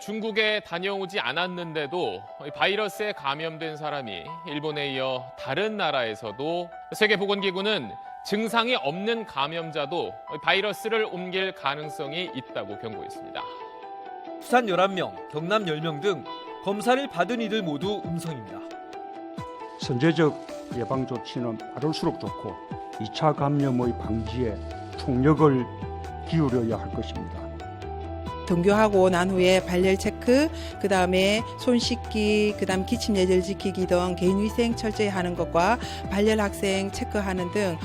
중국에 다녀오지 않았는데도 바이러스에 감염된 사람이 일본에 이어 다른 나라에서도 세계보건기구는 증상이 없는 감염자도 바이러스를 옮길 가능성이 있다고 경고했습니다. 부산 11명, 경남 10명 등 검사를 받은 이들 모두 음성입니다. 선제적 예방 조치는 빠를수록 좋고 2차 감염의 방지에 총력을 기울여야 할 것입니다. 등교하고 난 후에 발열 체크, 그다음에 손 씻기, 그다음 기침 예절 지키기 등 개인위생 철저히 하는 것과 발열 학생 체크하는 등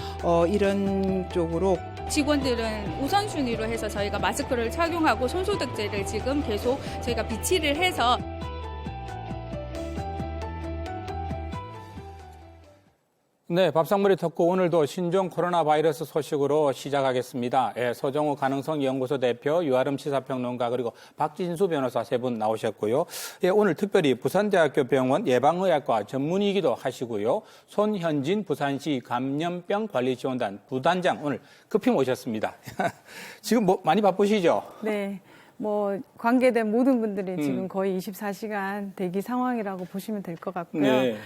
이런 쪽으로 직원들은 우선순위로 해서 저희가 마스크를 착용하고 손소독제를 지금 계속 저희가 비치를 해서 네, 밥상머리 특구 오늘도 신종 코로나 바이러스 소식으로 시작하겠습니다. 서정우 가능성연구소 대표, 유아름 시사평론가 그리고 박진수 변호사 세 분 나오셨고요. 오늘 특별히 부산대학교 병원 예방의학과 전문의기도 하시고요. 손현진 부산시 감염병관리지원단 부단장 오늘 급히 모셨습니다. 지금 많이 바쁘시죠? 네. 관계된 모든 분들이 지금 거의 24시간 대기 상황이라고 보시면 될 것 같고요. 네.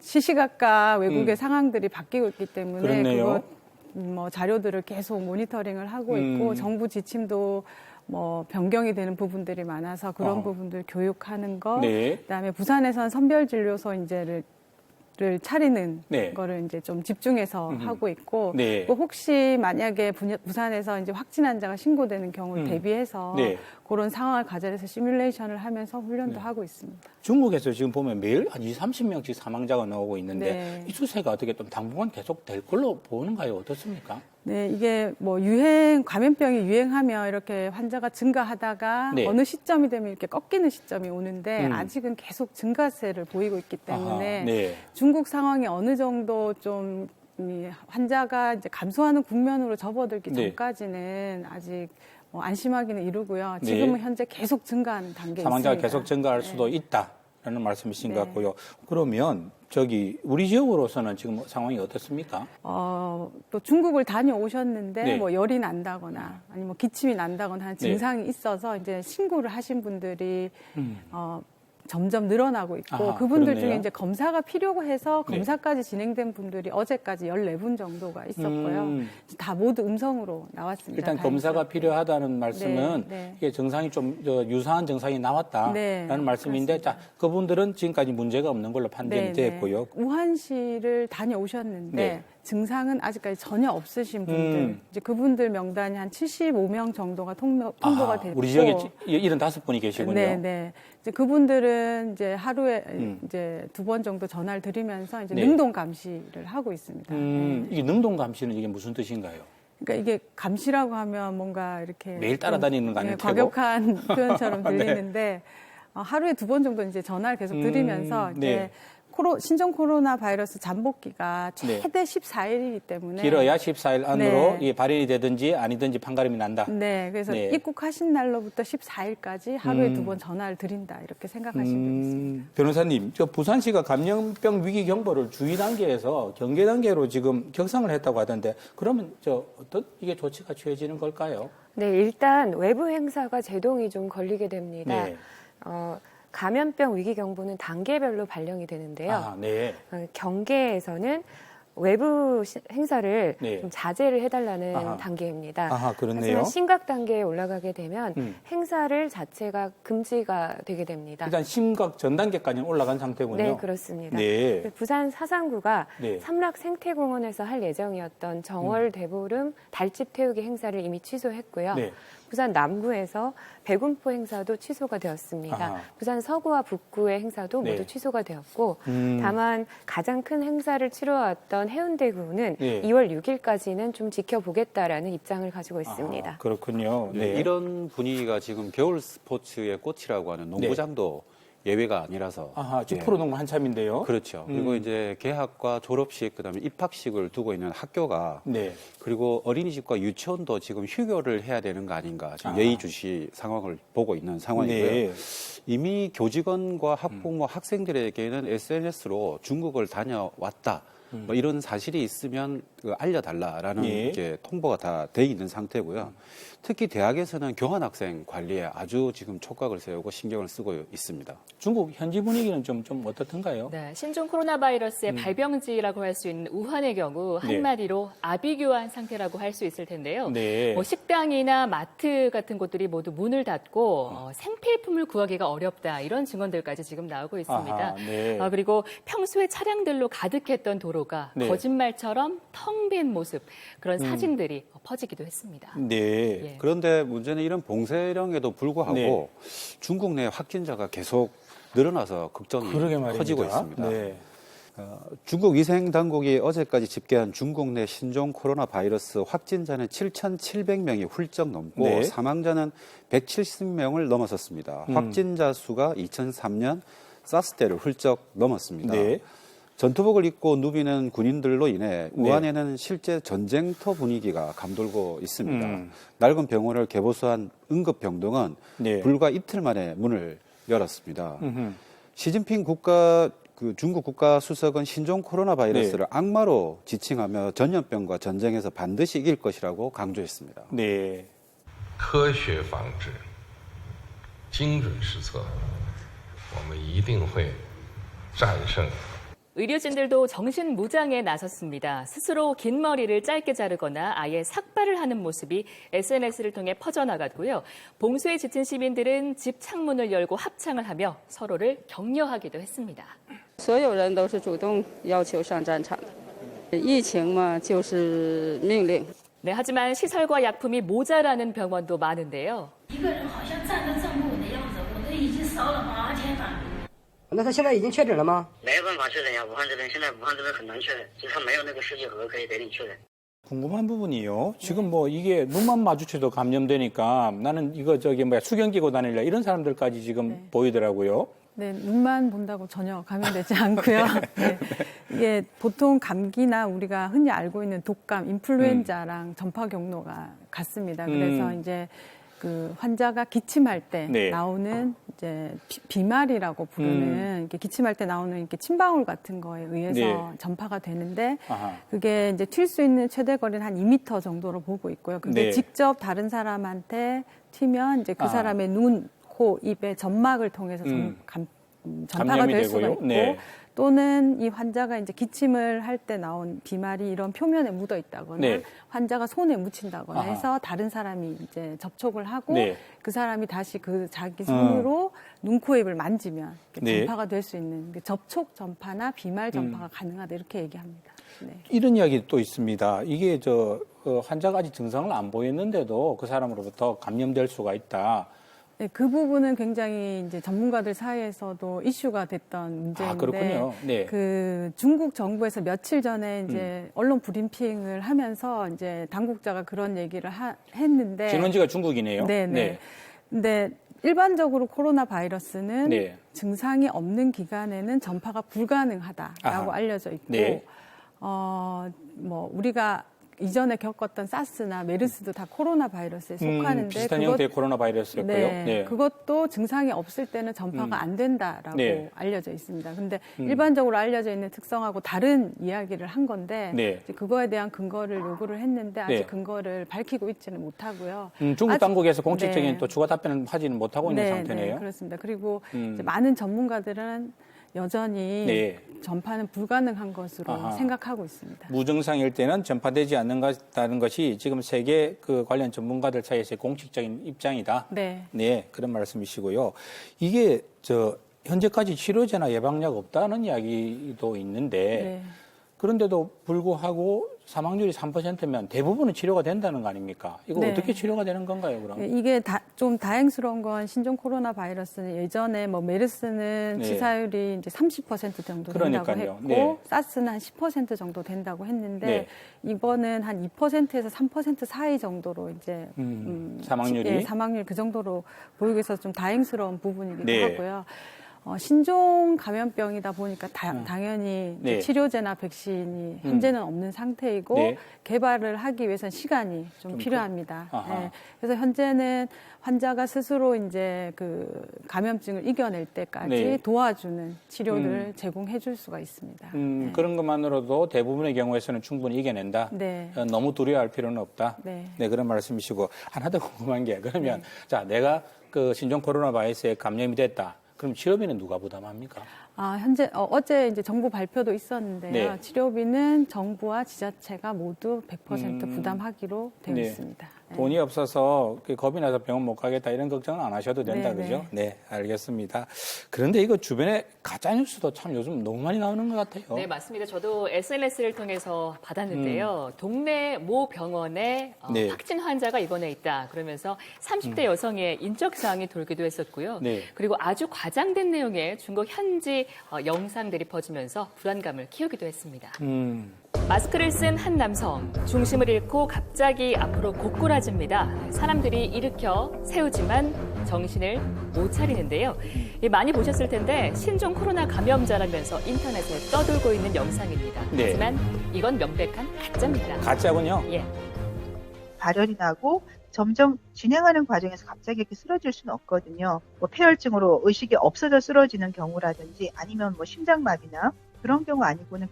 시시각각 외국의 상황들이 바뀌고 있기 때문에 그렇네요. 자료들을 계속 모니터링을 하고 있고 정부 지침도 변경이 되는 부분들이 많아서 그런 부분들 교육하는 거, 네. 그다음에 부산에선 선별진료소 이제를 차리는 네. 거를 이제 좀 집중해서 하고 있고, 네. 또 혹시 만약에 부산에서 이제 확진 환자가 신고되는 경우를 대비해서 네. 그런 상황을 가정해서 시뮬레이션을 하면서 훈련도 하고 있습니다. 중국에서 지금 보면 매일 한 20, 30명씩 사망자가 나오고 있는데 네. 이 추세가 어떻게 좀 당분간 계속 될 걸로 보는가요? 어떻습니까? 네, 이게 감염병이 유행하면 이렇게 환자가 증가하다가 네. 어느 시점이 되면 이렇게 꺾이는 시점이 오는데 아직은 계속 증가세를 보이고 있기 때문에 네. 중국 상황이 어느 정도 좀 환자가 이제 감소하는 국면으로 접어들기 네. 전까지는 아직 안심하기는 이르고요. 네. 지금은 현재 계속 증가하는 단계에 사망자가 있습니다. 계속 증가할 수도 네. 있다라는 말씀이신 것 네. 같고요. 그러면 우리 지역으로서는 지금 상황이 어떻습니까? 또 중국을 다녀오셨는데 네. 열이 난다거나 아니면 기침이 난다거나 하는 증상이 있어서 이제 신고를 하신 분들이 점점 늘어나고 있고 그분들 그렇네요. 중에 이제 검사가 필요고 해서 네. 검사까지 진행된 분들이 어제까지 14분 정도가 있었고요. 다 모두 음성으로 나왔습니다. 일단 검사가 필요하다는 말씀은 네. 이게 증상이 좀 유사한 증상이 나왔다라는 네, 말씀인데 그렇습니다. 그분들은 지금까지 문제가 없는 걸로 판단이 됐고요. 우한시를 다녀오셨는데 네. 증상은 아직까지 전혀 없으신 분들, 이제 그분들 명단이 한 75명 정도가 통보가 됐고, 우리 지역에 75분이 계시군요. 네. 이제 그분들은 이제 하루에 이제 2번 정도 전화를 드리면서 이제 네. 능동 감시를 하고 있습니다. 네. 이게 능동 감시는 이게 무슨 뜻인가요? 그러니까 이게 감시라고 하면 뭔가 이렇게 매일 따라다니는 거 아닐 테고. 과격한 표현처럼 들리는데 하루에 2번 정도 이제 전화를 계속 드리면서 이제 네. 신종 코로나 바이러스 잠복기가 네. 최대 14일이기 때문에 길어야 14일 안으로 네. 이게 발현이 되든지 아니든지 판가름이 난다. 네, 그래서 네. 입국하신 날로부터 14일까지 하루에 2번 전화를 드린다 이렇게 생각하시면 되겠습니다. 변호사님, 부산시가 감염병 위기 경보를 주의 단계에서 경계 단계로 지금 격상을 했다고 하던데 그러면 어떤 이게 조치가 취해지는 걸까요? 네, 일단 외부 행사가 제동이 좀 걸리게 됩니다. 네. 감염병 위기 경보는 단계별로 발령이 되는데요. 네. 경계에서는 외부 행사를 네. 좀 자제를 해달라는 아하. 단계입니다. 그렇네요. 하지만 심각 단계에 올라가게 되면 행사를 자체가 금지가 되게 됩니다. 일단 심각 전 단계까지는 올라간 상태군요. 네, 그렇습니다. 네. 부산 사상구가 네. 삼락 생태공원에서 할 예정이었던 정월 대보름 달집 태우기 행사를 이미 취소했고요. 네. 부산 남구에서 백운포 행사도 취소가 되었습니다. 아하. 부산 서구와 북구의 행사도 네. 모두 취소가 되었고 다만 가장 큰 행사를 치러왔던 해운대구는 네. 2월 6일까지는 좀 지켜보겠다라는 입장을 가지고 있습니다. 그렇군요. 네, 이런 분위기가 지금 겨울 스포츠의 꽃이라고 하는 농구장도 예외가 아니라서. 지금 프로농구 한참인데요. 그렇죠. 그리고 이제 개학과 졸업식, 그다음에 입학식을 두고 있는 학교가 네. 그리고 어린이집과 유치원도 지금 휴교를 해야 되는 거 아닌가 지금 예의주시 상황을 보고 있는 상황이고요. 네. 이미 교직원과 학부모, 학생들에게는 SNS로 중국을 다녀왔다. 이런 사실이 있으면 알려달라라는 예. 이제 통보가 다 돼 있는 상태고요. 특히 대학에서는 교환학생 관리에 아주 지금 촉각을 세우고 신경을 쓰고 있습니다. 중국 현지 분위기는 좀 어떻던가요? 네, 신종 코로나 바이러스의 발병지라고 할 수 있는 우한의 경우 네. 한마디로 아비규환 상태라고 할 수 있을 텐데요. 네. 뭐 식당이나 마트 같은 곳들이 모두 문을 닫고 생필품을 구하기가 어렵다 이런 증언들까지 지금 나오고 있습니다. 아하, 네. 그리고 평소에 차량들로 가득했던 도로가 네. 거짓말처럼 텅 빈 모습 그런 사진들이 퍼지기도 했습니다. 네. 예. 그런데 문제는 이런 봉쇄령에도 불구하고 네. 중국 내 확진자가 계속 늘어나서 걱정이 그러게 말입니다. 커지고 있습니다. 네. 중국 위생당국이 어제까지 집계한 중국 내 신종 코로나 바이러스 확진자는 7,700명이 훌쩍 넘고 네. 사망자는 170명을 넘어섰습니다. 확진자 수가 2003년 사스 때를 훌쩍 넘었습니다. 네. 전투복을 입고 누비는 군인들로 인해 네. 우한에는 실제 전쟁터 분위기가 감돌고 있습니다. 낡은 병원을 개보수한 응급병동은 네. 불과 이틀 만에 문을 열었습니다. 음흠. 시진핑 중국 국가수석은 신종 코로나 바이러스를 악마로 지칭하며 전염병과 전쟁에서 반드시 이길 것이라고 강조했습니다. 네. 科学防治，精准施策，我们一定会战胜。 의료진들도 정신무장에 나섰습니다. 스스로 긴 머리를 짧게 자르거나 아예 삭발을 하는 모습이 SNS를 통해 퍼져나갔고요. 봉쇄에 지친 시민들은 집 창문을 열고 합창을 하며 서로를 격려하기도 했습니다. 所有人都是主动要求上战场的。疫情嘛，就是命令。 네, 하지만 시설과 약품이 모자라는 병원도 많은데요. 一个人好像站得站不稳的样子，我都已经烧了8000番。 那他现在已经确诊了吗？ 没有办法确诊呀，武汉这边现在武汉这边很难确诊，就是他没有那个试剂盒可以给你确诊。 궁금한 부분이요. 지금 뭐 이게 눈만 마주쳐도 감염되니까 나는 이거 수경 끼고 다닐래 이런 사람들까지 지금 보이더라고요. 네, 눈만 본다고 전혀 감염되지 않고요. 네. 이게 보통 감기나 우리가 흔히 알고 있는 독감, 인플루엔자랑 전파 경로가 같습니다. 그래서 이제 그 환자가 기침할 때 네. 나오는 이제 비말이라고 부르는 이렇게 기침할 때 나오는 이렇게 침방울 같은 거에 의해서 네. 전파가 되는데 아하. 그게 이제 튈 수 있는 최대 거리는 한 2m 정도로 보고 있고요. 근데 네. 직접 다른 사람한테 튀면 이제 그 아하. 사람의 눈, 코, 입의 점막을 통해서 전파가 감염이 될 수가 되고요. 있고 네. 또는 이 환자가 이제 기침을 할 때 나온 비말이 이런 표면에 묻어 있다거나 네. 환자가 손에 묻힌다거나 아하. 해서 다른 사람이 이제 접촉을 하고 네. 그 사람이 다시 그 자기 손으로 눈, 코, 입을 만지면 네. 전파가 될 수 있는 접촉 전파나 비말 전파가 가능하다 이렇게 얘기합니다. 네. 이런 이야기 또 있습니다. 이게 환자가 아직 증상을 안 보였는데도 그 사람으로부터 감염될 수가 있다. 네, 그 부분은 굉장히 이제 전문가들 사이에서도 이슈가 됐던 문제인데, 그렇군요. 네. 그 중국 정부에서 며칠 전에 이제 언론 브리핑을 하면서 이제 당국자가 그런 얘기를 했는데, 진원지가 중국이네요. 네, 네. 근데 일반적으로 코로나 바이러스는 네. 증상이 없는 기간에는 전파가 불가능하다라고 아하. 알려져 있고, 네. 뭐 우리가 이전에 겪었던 사스나 메르스도 다 코로나 바이러스에 속하는데 비슷한 형태의 코로나 바이러스였고요. 네, 네. 그것도 증상이 없을 때는 전파가 안 된다라고 네. 알려져 있습니다. 근데 일반적으로 알려져 있는 특성하고 다른 이야기를 한 건데 네. 이제 그거에 대한 근거를 요구를 했는데 아직 네. 근거를 밝히고 있지는 못하고요. 중국 당국에서 공식적인 네. 또 추가 답변을 하지는 못하고 있는 네, 상태네요. 네, 그렇습니다. 그리고 이제 많은 전문가들은 여전히 네. 전파는 불가능한 것으로 아하. 생각하고 있습니다. 무증상일 때는 전파되지 않는다는 것이 지금 세계 그 관련 전문가들 사이에서의 공식적인 입장이다. 네. 네, 그런 말씀이시고요. 이게 현재까지 치료제나 예방약 없다는 이야기도 있는데 네. 그런데도 불구하고 사망률이 3%면 대부분은 치료가 된다는 거 아닙니까? 이거 네. 어떻게 치료가 되는 건가요, 그럼? 이게 좀 다행스러운 건 신종 코로나 바이러스는 예전에 뭐 메르스는 네. 치사율이 이제 30% 정도 된다고 그러니까요. 했고 네. 사스는 한 10% 정도 된다고 했는데 네. 이번은 한 2%에서 3% 사이 정도로 이제 사망률이 사망률 그 정도로 보이고 있어서 좀 다행스러운 부분이기도 네. 하고요. 신종 감염병이다 보니까 당연히 네. 치료제나 백신이 현재는 없는 상태이고 네. 개발을 하기 위해서는 시간이 좀 필요합니다. 아하. 네. 그래서 현재는 환자가 스스로 이제 그 감염증을 이겨낼 때까지 네. 도와주는 치료를 제공해 줄 수가 있습니다. 네. 그런 것만으로도 대부분의 경우에서는 충분히 이겨낸다. 네. 너무 두려워할 필요는 없다. 네. 네, 그런 말씀이시고 하나 더 궁금한 게 그러면 자, 내가 그 신종 코로나 바이러스에 감염이 됐다. 그럼 치료비는 누가 부담합니까? 현재 어제 이제 정부 발표도 있었는데요. 네. 치료비는 정부와 지자체가 모두 100% 부담하기로 되어 네. 있습니다. 네. 돈이 없어서 겁이 나서 병원 못 가겠다 이런 걱정은 안 하셔도 된다, 네, 그죠? 네, 알겠습니다. 그런데 이거 주변에 가짜 뉴스도 참 요즘 너무 많이 나오는 것 같아요. 네, 맞습니다. 저도 SNS를 통해서 받았는데요. 동네 모 병원에 네. 확진 환자가 입원해 있다. 그러면서 30대 여성의 인적 사항이 돌기도 했었고요. 네. 그리고 아주 과장된 내용의 중국 현지 영상들이 퍼지면서 불안감을 키우기도 했습니다. 마스크를 쓴 한 남성, 중심을 잃고 갑자기 앞으로 고꾸라집니다. 사람들이 일으켜 세우지만 정신을 못 차리는데요. 많이 보셨을 텐데 신종 코로나 감염자라면서 인터넷에 떠돌고 있는 영상입니다. 네. 하지만 이건 명백한 가짜입니다. 가짜군요. 예. 발열이 나고 점점 진행하는 과정에서 갑자기 이렇게 쓰러질 수는 없거든요. 뭐 폐혈증으로 의식이 없어져 쓰러지는 경우라든지 아니면 뭐 심장마비나 그런 경우 아니고는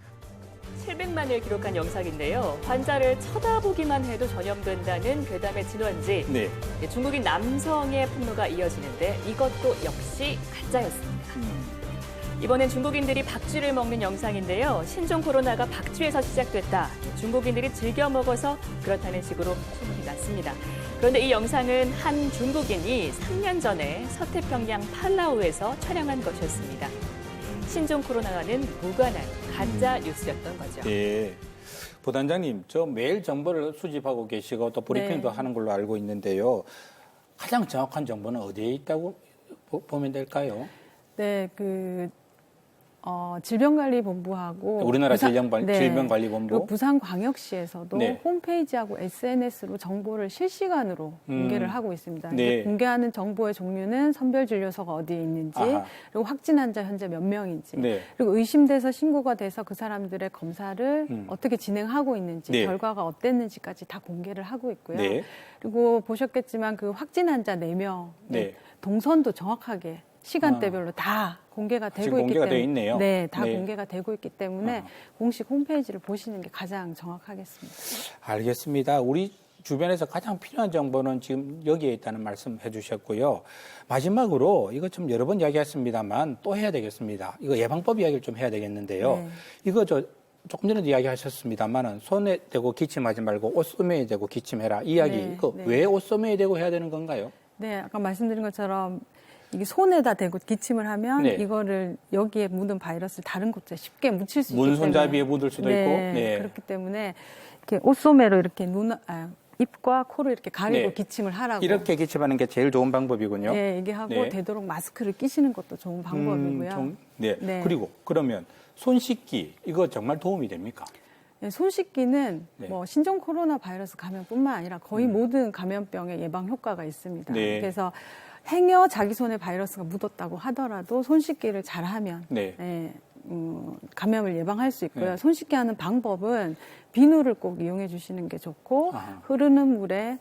700만을 기록한 영상인데요. 환자를 쳐다보기만 해도 전염된다는 괴담의 진원지. 네. 중국인 남성의 폭로가 이어지는데 이것도 역시 가짜였습니다. 이번엔 중국인들이 박쥐를 먹는 영상인데요. 신종 코로나가 박쥐에서 시작됐다. 중국인들이 즐겨 먹어서 그렇다는 식으로 소문이 났습니다. 그런데 이 영상은 한 중국인이 3년 전에 서태평양 팔라우에서 촬영한 것이었습니다. 신종 코로나와는 무관한 가짜 뉴스였던 거죠. 네. 부단장님, 저 매일 정보를 수집하고 계시고 또 브리핑도 네. 하는 걸로 알고 있는데요. 가장 정확한 정보는 어디에 있다고 보면 될까요? 네, 질병관리본부하고 우리나라 질병관리본부 그리고 부산광역시에서도 네. 홈페이지하고 SNS로 정보를 실시간으로 공개를 하고 있습니다. 네. 공개하는 정보의 종류는 선별진료소가 어디에 있는지, 아하. 그리고 확진 환자 현재 몇 명인지, 네. 그리고 의심돼서 신고가 돼서 그 사람들의 검사를 어떻게 진행하고 있는지, 네. 결과가 어땠는지까지 다 공개를 하고 있고요. 네. 그리고 보셨겠지만 그 확진 환자 4명 네. 동선도 정확하게 시간대별로 다 공개가 되고 지금 있기 공개가 때문에 되어 있네요. 네, 다 네. 공개가 되고 있기 때문에 공식 홈페이지를 보시는 게 가장 정확하겠습니다. 알겠습니다. 우리 주변에서 가장 필요한 정보는 지금 여기에 있다는 말씀 해주셨고요. 마지막으로 이거 좀 여러 번 이야기했습니다만 또 해야 되겠습니다. 이거 예방법 이야기를 좀 해야 되겠는데요. 네. 이거 조금 전에도 이야기하셨습니다만은 손에 대고 기침하지 말고 옷소매에 대고 기침해라. 이야기 네, 이거 네. 왜 옷소매에 대고 해야 되는 건가요? 네, 아까 말씀드린 것처럼 이게 손에다 대고 기침을 하면 네. 이거를 여기에 묻은 바이러스를 다른 곳에 쉽게 묻힐 수 있기 때문에 문손잡이에 묻을 수도 있고. 네. 그렇기 때문에 이렇게 옷소매로 이렇게 입과 코를 이렇게 가리고 네. 기침을 하라고. 이렇게 기침하는 게 제일 좋은 방법이군요. 네, 이게 하고 네. 되도록 마스크를 끼시는 것도 좋은 방법이고요. 네. 네. 그리고 그러면 손 씻기 이거 정말 도움이 됩니까? 네, 손 씻기는 네. 뭐 신종 코로나 바이러스 감염뿐만 아니라 거의 모든 감염병의 예방 효과가 있습니다. 네. 그래서 행여 자기 손에 바이러스가 묻었다고 하더라도 손 씻기를 잘하면 네. 감염을 예방할 수 있고요. 네. 손 씻기 하는 방법은 비누를 꼭 이용해 주시는 게 좋고 아하. 흐르는 물에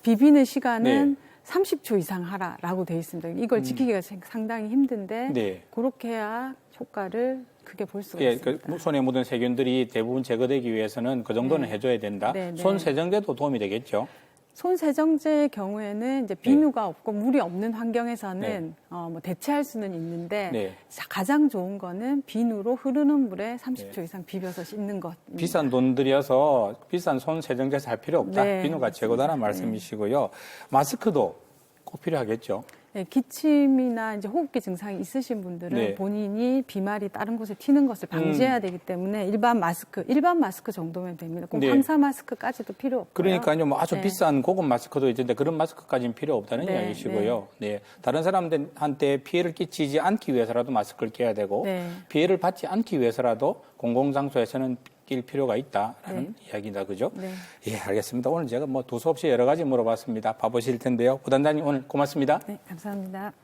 비비는 시간은 네. 30초 이상 하라라고 돼 있습니다. 이걸 지키기가 상당히 힘든데 네. 그렇게 해야 효과를 크게 볼 수가 예, 있습니다. 그 손에 묻은 세균들이 대부분 제거되기 위해서는 그 정도는 네. 해줘야 된다. 네, 네. 손 세정제도 도움이 되겠죠. 손 세정제의 경우에는 이제 비누가 없고 물이 없는 환경에서는 네. 뭐 대체할 수는 있는데 네. 가장 좋은 거는 비누로 흐르는 물에 30초 네. 이상 비벼서 씻는 것. 비싼 돈 들여서 비싼 손 세정제 살 필요 없다. 네, 비누가 최고다라는 말씀이시고요. 마스크도 꼭 필요하겠죠. 네, 기침이나 이제 호흡기 증상이 있으신 분들은 네. 본인이 비말이 다른 곳에 튀는 것을 방지해야 되기 때문에 일반 마스크 정도면 됩니다. 꼭 네. 황사 마스크까지도 필요 없고요. 그러니까요, 뭐 아주 네. 비싼 고급 마스크도 있는데 그런 마스크까지는 필요 없다는 네, 이야기시고요. 네. 다른 사람들한테 피해를 끼치지 않기 위해서라도 마스크를 껴야 되고 네. 피해를 받지 않기 위해서라도 공공장소에서는 낄 필요가 있다라는 이야기다, 그죠? 네. 예, 알겠습니다. 오늘 제가 뭐 두서없이 여러 가지 물어봤습니다. 바쁘실 텐데요. 부단장님 오늘 고맙습니다. 네, 감사합니다.